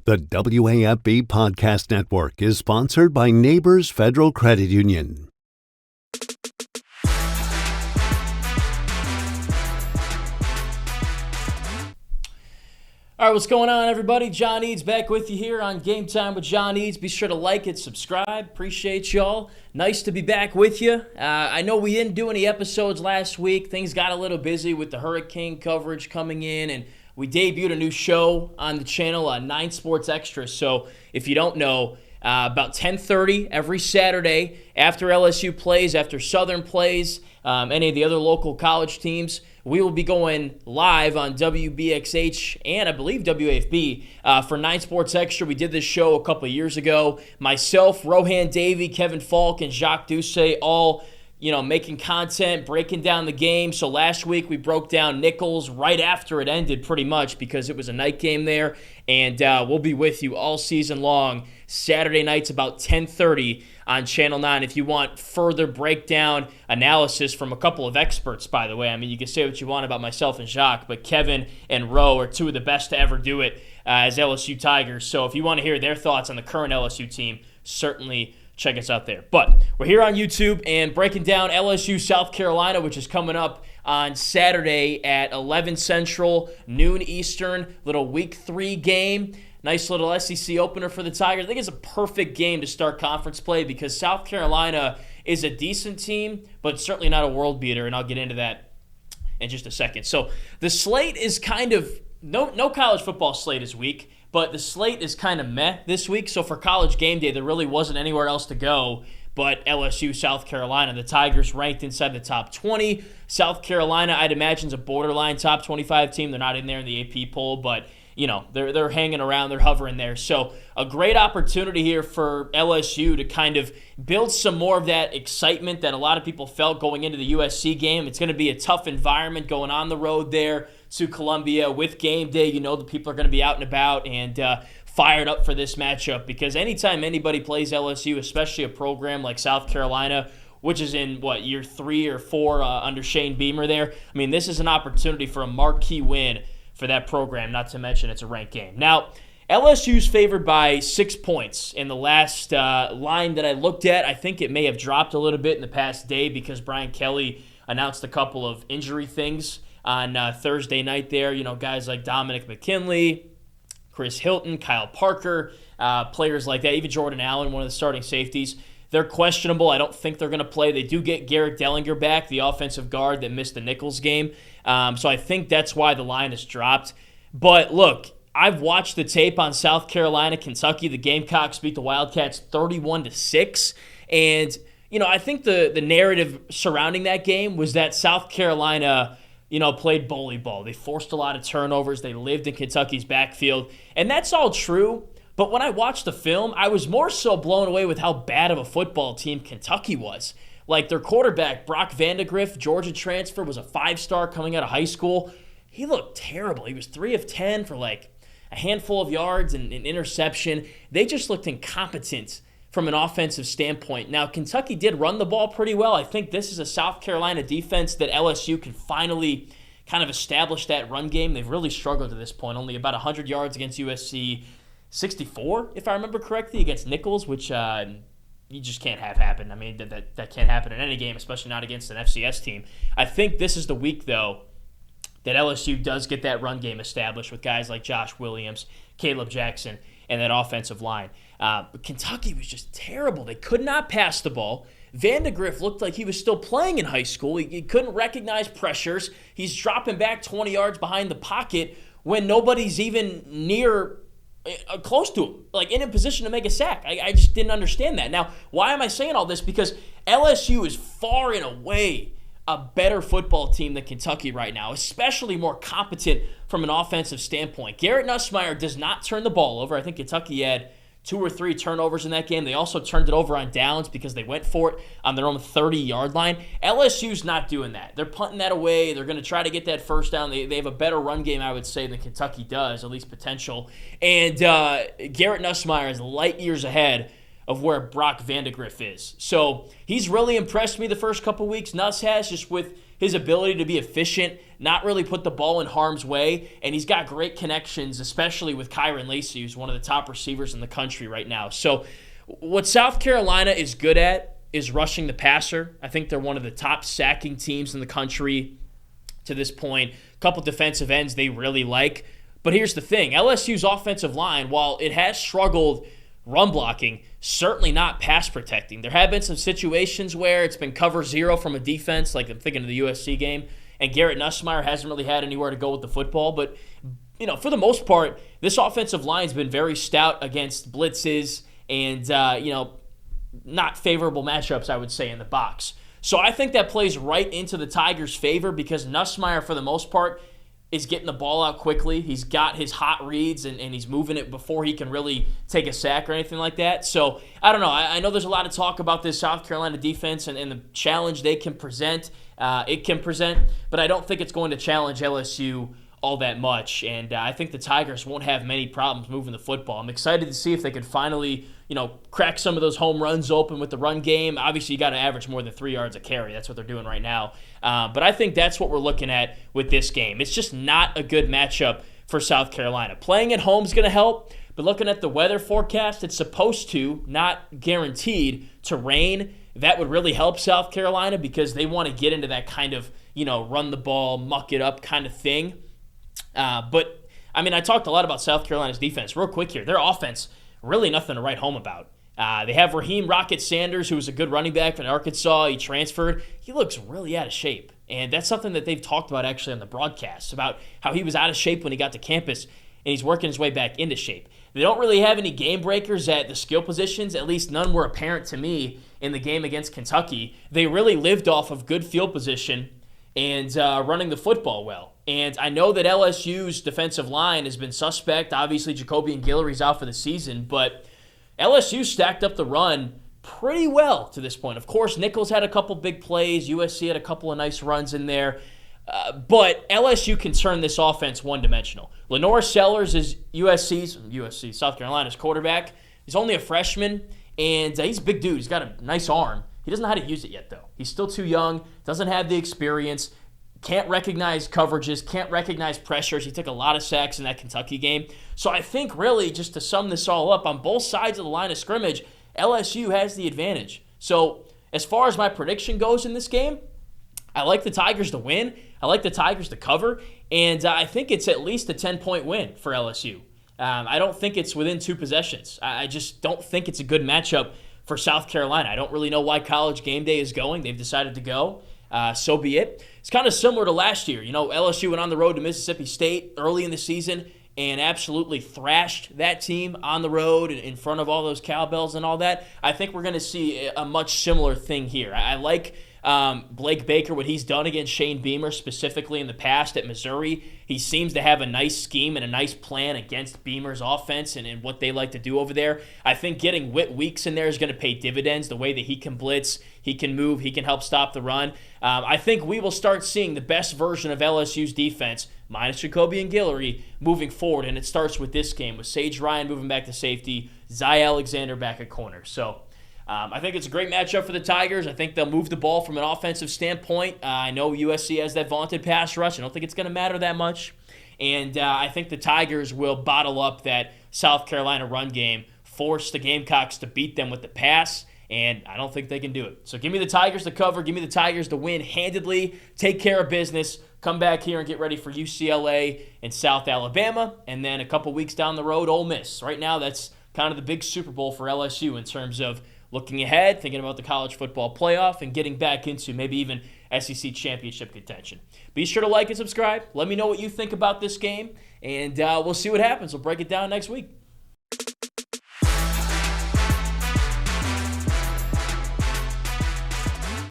The WAFB Podcast Network is sponsored by Neighbors Federal Credit Union. All right, what's going on, everybody? John Eads back with you here on Game Time with John Eads. Be sure to like it, subscribe. Appreciate y'all. Nice to be back with you. I know we didn't do any episodes last week. Things got a little busy with the hurricane coverage coming in, and we debuted a new show on the channel, 9 Sports Extra. So if you don't know, about 10:30 every Saturday after LSU plays, after Southern plays, any of the other local college teams, we will be going live on WBXH and I believe WAFB for 9 Sports Extra. We did this show a couple of years ago. Myself, Rohan Davey, Kevin Falk, and Jacques Doucet all making content, breaking down the game. So last week we broke down Nichols right after it ended pretty much because it was a night game there. And we'll be with you all season long, Saturday nights about 10:30 on Channel 9. If you want further breakdown analysis from a couple of experts, by the way. I mean, you can say what you want about myself and Jacques, but Kevin and Ro are two of the best to ever do it as LSU Tigers. So if you want to hear their thoughts on the current LSU team, certainly check us out there. But we're here on YouTube and breaking down LSU South Carolina, which is coming up on Saturday at 11 Central, noon Eastern, little Week 3 game. Nice little SEC opener for the Tigers. I think it's a perfect game to start conference play because South Carolina is a decent team, but certainly not a world beater, and I'll get into that in just a second. So the slate is kind of, no college football slate is weak, but the slate is kind of meh this week. So for College Game Day, there really wasn't anywhere else to go but LSU, South Carolina. The Tigers ranked inside the top 20. South Carolina, I'd imagine, is a borderline top 25 team. They're not in there in the AP poll, but they're hanging around, they're hovering there. So a great opportunity here for LSU to kind of build some more of that excitement that a lot of people felt going into the USC game. It's going to be a tough environment going on the road there to Columbia with game day. The people are going to be out and about and fired up for this matchup because anytime anybody plays LSU, especially a program like South Carolina, which is in, year 3 or 4 under Shane Beamer there, I mean, this is an opportunity for a marquee win for that program, not to mention it's a ranked game. Now, LSU's favored by 6 points in the last line that I looked at. I think it may have dropped a little bit in the past day because Brian Kelly announced a couple of injury things on Thursday night there. Guys like Dominic McKinley, Chris Hilton, Kyle Parker, players like that, even Jordan Allen, one of the starting safeties. They're questionable. I don't think they're going to play. They do get Garrett Dellinger back, the offensive guard that missed the Nichols game. So I think that's why the line has dropped. But look, I've watched the tape on South Carolina, Kentucky. The Gamecocks beat the Wildcats 31-6. And, I think the narrative surrounding that game was that South Carolina, played bully ball. They forced a lot of turnovers. They lived in Kentucky's backfield. And that's all true. But when I watched the film, I was more so blown away with how bad of a football team Kentucky was. Like their quarterback, Brock Vandegrift, Georgia transfer, was a 5-star coming out of high school. He looked terrible. He was 3 of 10 for a handful of yards and an interception. They just looked incompetent from an offensive standpoint. Now, Kentucky did run the ball pretty well. I think this is a South Carolina defense that LSU can finally kind of establish that run game. They've really struggled to this point. Only about 100 yards against USC. 64, if I remember correctly, against Nichols, which you just can't have happen. I mean, that can't happen in any game, especially not against an FCS team. I think this is the week, though, that LSU does get that run game established with guys like Josh Williams, Caleb Jackson, and that offensive line. But Kentucky was just terrible. They could not pass the ball. Vandegrift looked like he was still playing in high school. He couldn't recognize pressures. He's dropping back 20 yards behind the pocket when nobody's even near close to him, in a position to make a sack. I just didn't understand that. Now, why am I saying all this? Because LSU is far and away a better football team than Kentucky right now, especially more competent from an offensive standpoint. Garrett Nussmeier does not turn the ball over. I think Kentucky had 2 or 3 turnovers in that game. They also turned it over on downs because they went for it on their own 30-yard line. LSU's not doing that. They're punting that away. They're going to try to get that first down. They have a better run game, I would say, than Kentucky does, at least potential. And Garrett Nussmeier is light years ahead of where Brock Vandegrift is. So he's really impressed me the first couple weeks. Nuss has, just with his ability to be efficient, not really put the ball in harm's way, and he's got great connections, especially with Kyron Lacey, who's one of the top receivers in the country right now. So what South Carolina is good at is rushing the passer. I think they're one of the top sacking teams in the country to this point. A couple defensive ends they really like. But here's the thing. LSU's offensive line, while it has struggled run blocking, certainly not pass protecting. There have been some situations where it's been cover zero from a defense, like I'm thinking of the USC game, and Garrett Nussmeier hasn't really had anywhere to go with the football. But, for the most part, this offensive line's been very stout against blitzes and, not favorable matchups, I would say, in the box. So I think that plays right into the Tigers' favor because Nussmeier, for the most part, is getting the ball out quickly. He's got his hot reads, and he's moving it before he can really take a sack or anything like that. So, I don't know. I know there's a lot of talk about this South Carolina defense and the challenge they can present. But I don't think it's going to challenge LSU all that much. And I think the Tigers won't have many problems moving the football. I'm excited to see if they can finally, crack some of those home runs open with the run game. Obviously, you got to average more than 3 yards a carry. That's what they're doing right now. But I think that's what we're looking at with this game. It's just not a good matchup for South Carolina. Playing at home is going to help, but looking at the weather forecast, it's supposed to, not guaranteed, to rain. That would really help South Carolina because they want to get into that kind of, run the ball, muck it up kind of thing. But I talked a lot about South Carolina's defense. Real quick here, their offense, really nothing to write home about. They have Raheem Rocket Sanders, who was a good running back from Arkansas. He transferred. He looks really out of shape. And that's something that they've talked about actually on the broadcast, about how he was out of shape when he got to campus, and he's working his way back into shape. They don't really have any game breakers at the skill positions. At least none were apparent to me in the game against Kentucky. They really lived off of good field position and running the football well. And I know that LSU's defensive line has been suspect. Obviously, Jacoby and Guillory's out for the season, but LSU stacked up the run pretty well to this point. Of course, Nichols had a couple big plays. USC had a couple of nice runs in there. But LSU can turn this offense one-dimensional. Lenore Sellers is South Carolina's quarterback. He's only a freshman, and he's a big dude. He's got a nice arm. He doesn't know how to use it yet, though. He's still too young, doesn't have the experience, can't recognize coverages, can't recognize pressures. He took a lot of sacks in that Kentucky game. So I think really, just to sum this all up, on both sides of the line of scrimmage, LSU has the advantage. So as far as my prediction goes in this game, I like the Tigers to win. I like the Tigers to cover. And I think it's at least a 10-point win for LSU. I don't think it's within 2 possessions. I just don't think it's a good matchup for South Carolina. I don't really know why College Game Day is going. They've decided to go. So be it. It's kind of similar to last year. LSU went on the road to Mississippi State early in the season and absolutely thrashed that team on the road in front of all those cowbells and all that. I think we're going to see a much similar thing here. I like Blake Baker, what he's done against Shane Beamer, specifically in the past at Missouri. He seems to have a nice scheme and a nice plan against Beamer's offense and what they like to do over there. I think getting Whit Weeks in there is going to pay dividends, the way that he can blitz, he can move, he can help stop the run. I think we will start seeing the best version of LSU's defense, minus Jacoby and Guillory, moving forward, and it starts with this game, with Sage Ryan moving back to safety, Zy Alexander back at corner. So I think it's a great matchup for the Tigers. I think they'll move the ball from an offensive standpoint. I know USC has that vaunted pass rush. I don't think it's going to matter that much. And I think the Tigers will bottle up that South Carolina run game, force the Gamecocks to beat them with the pass, and I don't think they can do it. So give me the Tigers to cover. Give me the Tigers to win handedly, take care of business, come back here and get ready for UCLA and South Alabama, and then a couple weeks down the road, Ole Miss. Right now, that's kind of the big Super Bowl for LSU in terms of looking ahead, thinking about the college football playoff, and getting back into maybe even SEC championship contention. Be sure to like and subscribe. Let me know what you think about this game, and we'll see what happens. We'll break it down next week.